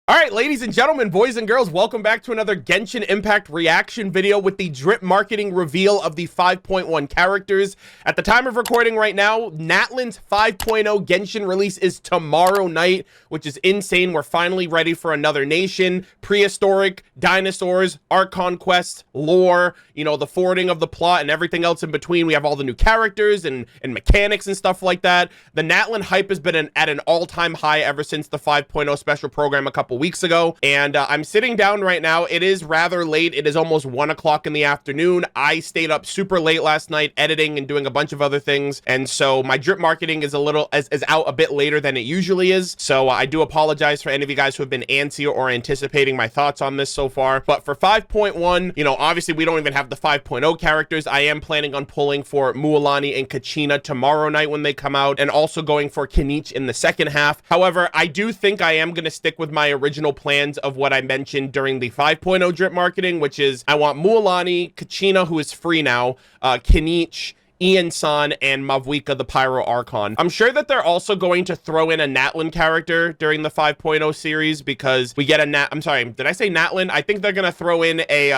All right, ladies and gentlemen, boys and girls, welcome back to another Genshin Impact reaction video with the drip marketing reveal of the 5.1 characters. At the time of recording right now, Natlan's 5.0 Genshin release is tomorrow night, which is insane. We're finally ready for another nation, prehistoric, dinosaurs, art conquest, lore, you know, the forwarding of the plot and everything else in between. We have all the new characters and mechanics and stuff like that. The Natlan hype has been at an all-time high ever since the 5.0 special program a couple weeks ago, and I'm sitting down right now. It is rather late. It is almost 1 o'clock in the afternoon. I stayed up super late last night editing and doing a bunch of other things, and so my drip marketing is out a bit later than it usually is. So I do apologize for any of you guys who have been antsy or anticipating my thoughts on this so far. But for 5.1, you know, obviously we don't even have the 5.0 characters. I am planning on pulling for Mualani and Kachina tomorrow night when they come out, and also going for Kinich in the second half. However, I do think I am going to stick with my original plans of what I mentioned during the 5.0 drip marketing, which is I want Mualani, Kachina, who is free now, Kinich, Ian-san, and Mavwika, the Pyro Archon. I'm sure that they're also going to throw in a Natlan character during the 5.0 series, because we get a I'm sorry, did I say Natlan? I think they're going to throw in a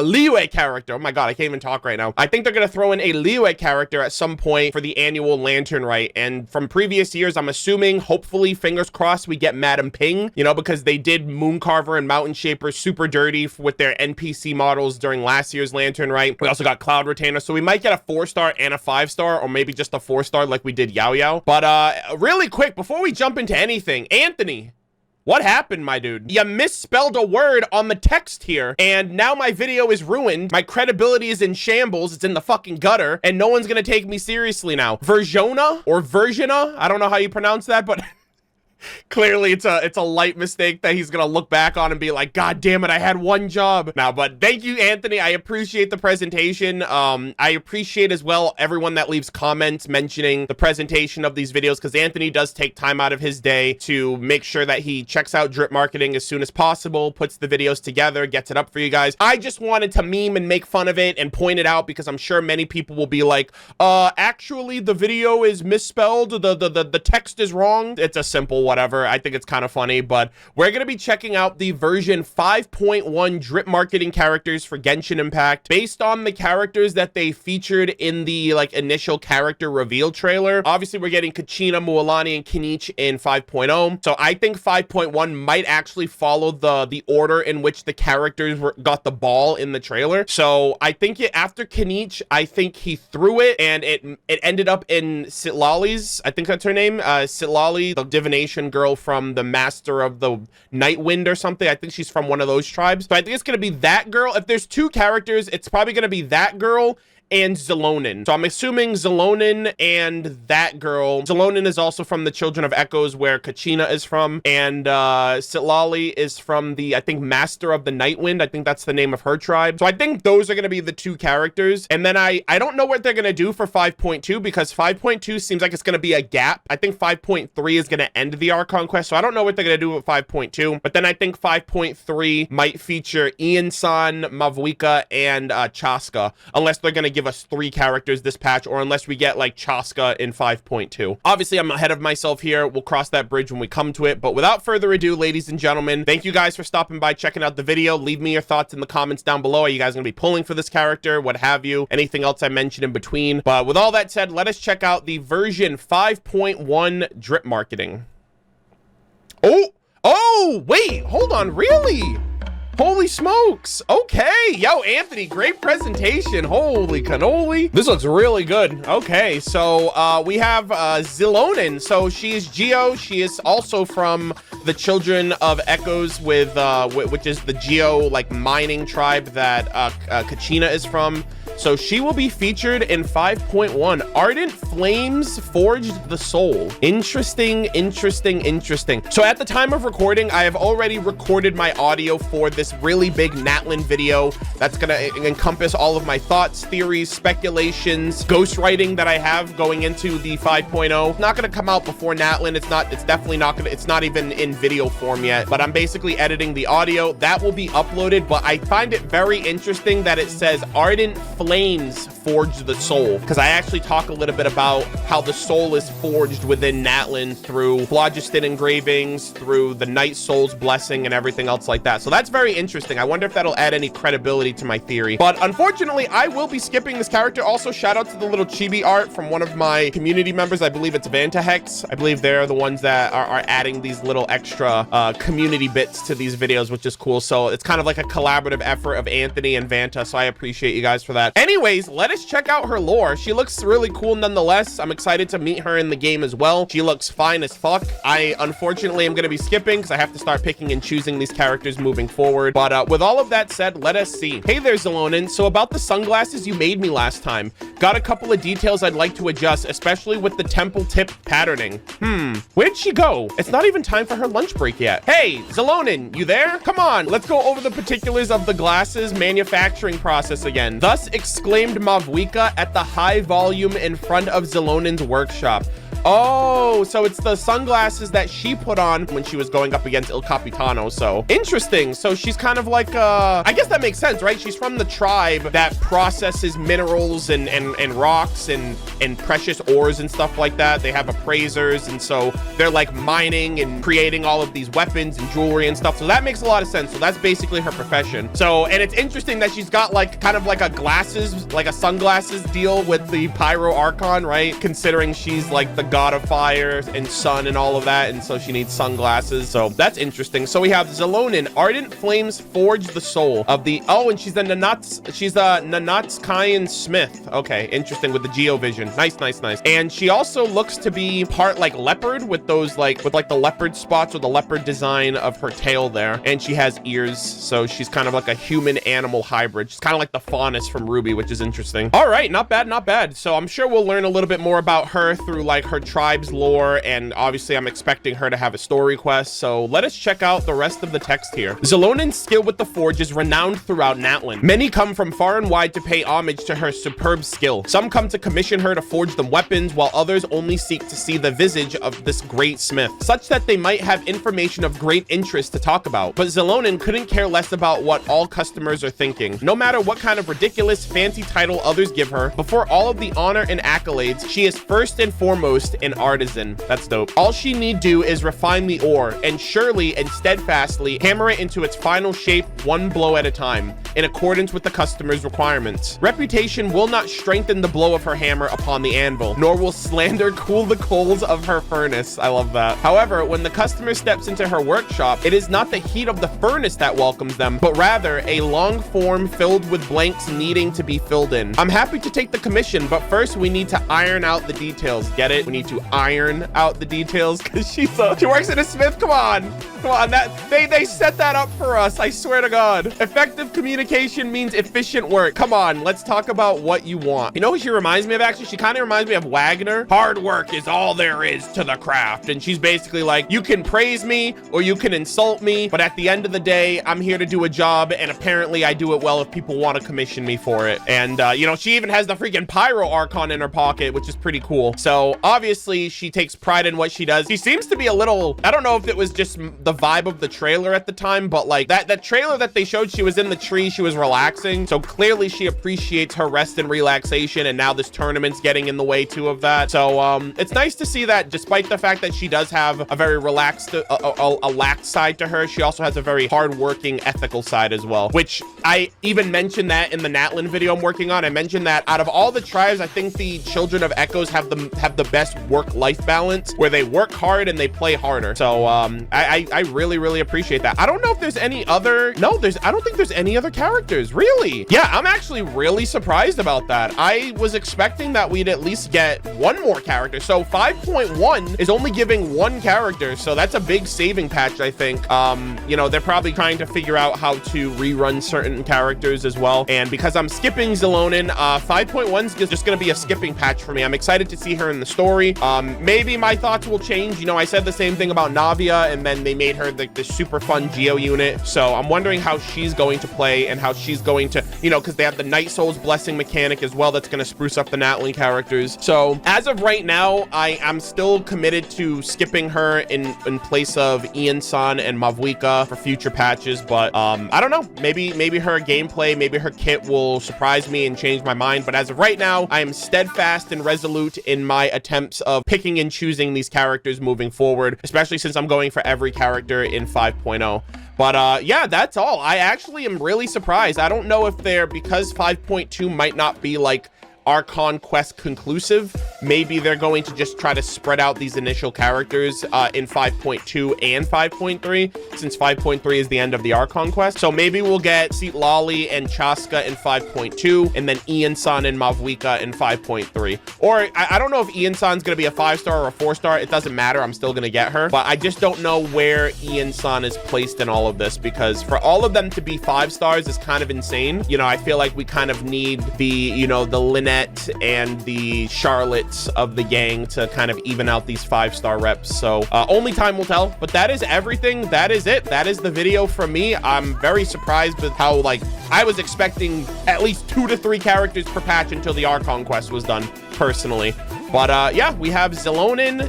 Liyue character. Oh my god, I can't even talk right now. I think they're going to throw in a Liyue character at some point for the annual Lantern Rite. And from previous years, I'm assuming, hopefully, fingers crossed, we get Madam Ping, you know, because they did Mooncarver and Mountain Shaper super dirty with their NPC models during last year's Lantern Rite. We also got Cloud Retainer, so we might get a 4-star and a 5-star, or maybe just a 4-star like we did Yao Yao. But really quick, before we jump into anything, Anthony, what happened, my dude? You misspelled a word on the text here, and now my video is ruined. My credibility is in shambles. It's in the fucking gutter, and no one's gonna take me seriously now. Versiona or Versiona, I don't know how you pronounce that, but clearly it's a light mistake that he's gonna look back on and be like, god damn it, I had one job now. But thank you, Anthony. I appreciate the presentation. I appreciate as well everyone that leaves comments mentioning the presentation of these videos, because Anthony does take time out of his day to make sure that he checks out drip marketing as soon as possible, puts the videos together, gets it up for you guys. I just wanted to meme and make fun of it and point it out, because I'm sure many people will be like, actually the video is misspelled, the text is wrong. It's a simple whatever. I think it's kind of funny. But we're going to be checking out the version 5.1 drip marketing characters for Genshin Impact based on the characters that they featured in the initial character reveal trailer. Obviously, we're getting Kachina, Mualani, and Kinich in 5.0. So I think 5.1 might actually follow the order in which the characters got the ball in the trailer. So I think after Kinich, I think he threw it, and it ended up in Xilolen's, I think that's her name, Xilolen, the divination girl from the Master of the Night Wind or something. I think she's from one of those tribes. So I think it's going to be that girl. If there's two characters, it's probably going to be that girl and Xilonen. So I'm assuming Xilonen and that girl. Xilonen is also from the Children of Echoes, where Kachina is from, and Xilolen is from the, I think, Master of the Night Wind. I think that's the name of her tribe. So I think those are going to be the two characters. And then I don't know what they're going to do for 5.2, because 5.2 seems like it's going to be a gap. I think 5.3 is going to end the Art Conquest, so I don't know what they're going to do with 5.2. But then I think 5.3 might feature Ian-san, Mavwika, and Chaska, unless they're going to give us 3 characters this patch, or unless we get like Chaska in 5.2. Obviously, I'm ahead of myself here. We'll cross that bridge when we come to it. But without further ado, ladies and gentlemen, thank you guys for stopping by, checking out the video. Leave me your thoughts in the comments down below. Are you guys going to be pulling for this character? What have you? Anything else I mentioned in between? But with all that said, let us check out the version 5.1 drip marketing. Oh, wait, hold on, really? Holy smokes. Okay. Yo, Anthony, great presentation. Holy cannoli. This looks really good. Okay, so we have Xilonen. So she is Geo. She is also from the Children of Echoes, with which is the Geo mining tribe that Kachina is from. So she will be featured in 5.1. Ardent Flames Forged the Soul. Interesting. So at the time of recording, I have already recorded my audio for this really big Natlan video that's going to encompass all of my thoughts, theories, speculations, ghostwriting that I have going into the 5.0. Not going to come out before Natlan. It's definitely not going to, it's not even in video form yet, but I'm basically editing the audio. That will be uploaded, but I find it very interesting that it says Ardent Flames flames forge the soul, because I actually talk a little bit about how the soul is forged within Natlan through phlogiston engravings, through the Night Soul's blessing, and everything else like that. So that's very interesting. I wonder if that'll add any credibility to my theory. But unfortunately, I will be skipping this character. Also, shout out to the little chibi art from one of my community members. I believe it's Vantahex. I believe they're the ones that are adding these little extra community bits to these videos, which is cool. So it's kind of like a collaborative effort of Anthony and Vanta. So I appreciate you guys for that. Anyways, let us check out her lore. She looks really cool nonetheless. I'm excited to meet her in the game as well. She looks fine as fuck. I unfortunately am going to be skipping because I have to start picking and choosing these characters moving forward. But with all of that said, let us see. Hey there, Xilonen. So about the sunglasses you made me last time. Got a couple of details I'd like to adjust, especially with the temple tip patterning. Where'd she go? It's not even time for her lunch break yet. Hey, Xilonen, you there? Come on, let's go over the particulars of the glasses manufacturing process again. Thus exclaimed Mavwika at the high volume in front of Xilonen's workshop. Oh, so it's the sunglasses that she put on when she was going up against Il Capitano. So interesting. So she's kind of like I guess that makes sense, right? She's from the tribe that processes minerals and rocks and precious ores and stuff like that. They have appraisers, and so they're like mining and creating all of these weapons and jewelry and stuff. So that makes a lot of sense. So that's basically her profession. So, and it's interesting that she's got like kind of like a glasses, like a sunglasses deal with the Pyro Archon, right? Considering she's like the god of fire and sun and all of that, and so she needs sunglasses. So that's interesting. So we have Xilonen. Ardent flames forge the soul of the and she's a Nanatskayan smith. Okay, interesting, with the geovision. Nice. And she also looks to be part like leopard with those like the leopard spots or the leopard design of her tail there, and she has ears, so she's kind of like a human animal hybrid. She's kind of like the Faunus from Ruby, which is interesting. All right, not bad. So I'm sure we'll learn a little bit more about her through like her tribe's lore, and obviously I'm expecting her to have a story quest. So let us check out the rest of the text here. Xilonen's skill with the forge is renowned throughout Natlan. Many come from far and wide to pay homage to her superb skill. Some come to commission her to forge them weapons, while others only seek to see the visage of this great smith, such that they might have information of great interest to talk about. But Xilonen couldn't care less about what all customers are thinking. No matter what kind of ridiculous fancy title others give her, before all of the honor and accolades, she is first and foremost an artisan. That's dope. All she need do is refine the ore, and surely and steadfastly hammer it into its final shape one blow at a time, in accordance with the customer's requirements. Reputation will not strengthen the blow of her hammer upon the anvil, nor will slander cool the coals of her furnace. I love that. However, when the customer steps into her workshop, it is not the heat of the furnace that welcomes them, but rather a long form filled with blanks needing to be filled in. I'm happy to take the commission, but first we need to iron out the details. Get it? We need to iron out the details, because she works at a smith. Come on, that they set that up for us. I swear to God. Effective communication means efficient work. Come on, let's talk about what you want. You know who she reminds me of? Actually, she kind of reminds me of Wagner. Hard work is all there is to the craft, and she's basically like, you can praise me or you can insult me, but at the end of the day, I'm here to do a job, and apparently I do it well if people want to commission me for it. And you know, she even has the freaking Pyro Archon in her pocket, which is pretty cool. So obviously she takes pride in what she does. She seems to be a little, I don't know if it was just the vibe of the trailer at the time, but like that trailer that they showed, she was in the tree, she was relaxing, so clearly she appreciates her rest and relaxation, and now this tournament's getting in the way too of that. So it's nice to see that despite the fact that she does have a very relaxed a lax side to her, she also has a very hardworking ethical side as well, which I even mentioned that in the Natlan video I'm working on. I mentioned that out of all the tribes, I think the Children of Echoes have the best work-life balance, where they work hard and they play harder. So I really appreciate that. I don't know if there's any other, I don't think there's any other characters, really. Yeah, I'm actually really surprised about that. I was expecting that we'd at least get one more character. So 5.1 is only giving one character, so that's a big saving patch, I think. You know, they're probably trying to figure out how to rerun certain characters as well, and because I'm skipping Xilonen, 5.1 is just gonna be a skipping patch for me. I'm excited to see her in the story. 5.3. Maybe my thoughts will change. You know, I said the same thing about Navia, and then they made her the super fun Geo unit. So I'm wondering how she's going to play and how she's going to, you know, because they have the Night Souls Blessing mechanic as well that's going to spruce up the Natlan characters. So as of right now, I'm still committed to skipping her in place of Ian-san and Mavuika for future patches. But I don't know, maybe her gameplay, maybe her kit will surprise me and change my mind. But as of right now, I am steadfast and resolute in my attempts of picking and choosing these characters moving forward, especially since I'm going for every character in 5.0. But yeah, that's all. I actually am really surprised. I don't know if because 5.2 might not be like Archon quest conclusive, maybe they're going to just try to spread out these initial characters in 5.2 and 5.3, since 5.3 is the end of the Archon quest. So maybe we'll get Lolly and Chaska in 5.2, and then Ian-san and Mavuika in 5.3. Or I don't know if Ian-san's gonna be a 5-star or a 4-star. It doesn't matter, I'm still gonna get her, but I just don't know where Ian-san is placed in all of this, because for all of them to be 5 stars is kind of insane. You know, I feel like we kind of need the, you know, the Lynette and the Charlottes of the gang to kind of even out these 5-star reps. So only time will tell. But that is everything. That is it. That is the video from me. I'm very surprised with how, like, I was expecting at least 2 to 3 characters per patch until the Archon quest was done, personally. But yeah, we have Xilonen,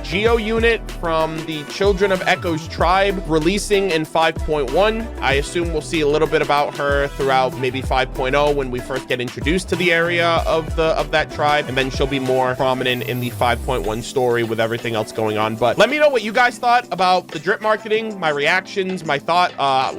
Geo unit from the Children of Echo's tribe, releasing in 5.1. I assume we'll see a little bit about her throughout maybe 5.0 when we first get introduced to the area of that tribe, and then she'll be more prominent in the 5.1 story with everything else going on. But let me know what you guys thought about the drip marketing, my reactions, my thought,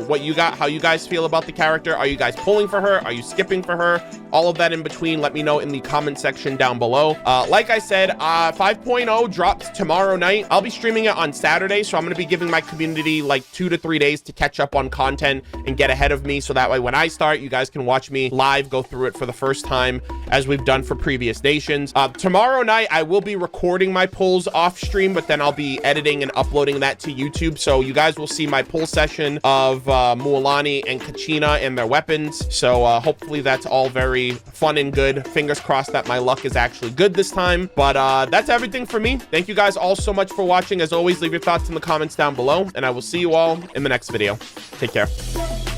what you got, how you guys feel about the character. Are you guys pulling for her? Are you skipping for her? All of that in between, let me know in the comment section down below. Like I said, 5.0 drops tomorrow night. I'll be streaming it on Saturday, so I'm going to be giving my community like 2 to 3 days to catch up on content and get ahead of me, so that way when I start, you guys can watch me live go through it for the first time, as we've done for previous nations. Tomorrow night, I will be recording my pulls off stream, but then I'll be editing and uploading that to YouTube, so you guys will see my pull session of Mualani and Kachina and their weapons. So hopefully that's all very fun and good. Fingers crossed that my luck is actually good this time. But that's everything for me. Thank you guys all so much for watching. As always, leave your thoughts in the comments down below, and I will see you all in the next video. Take care.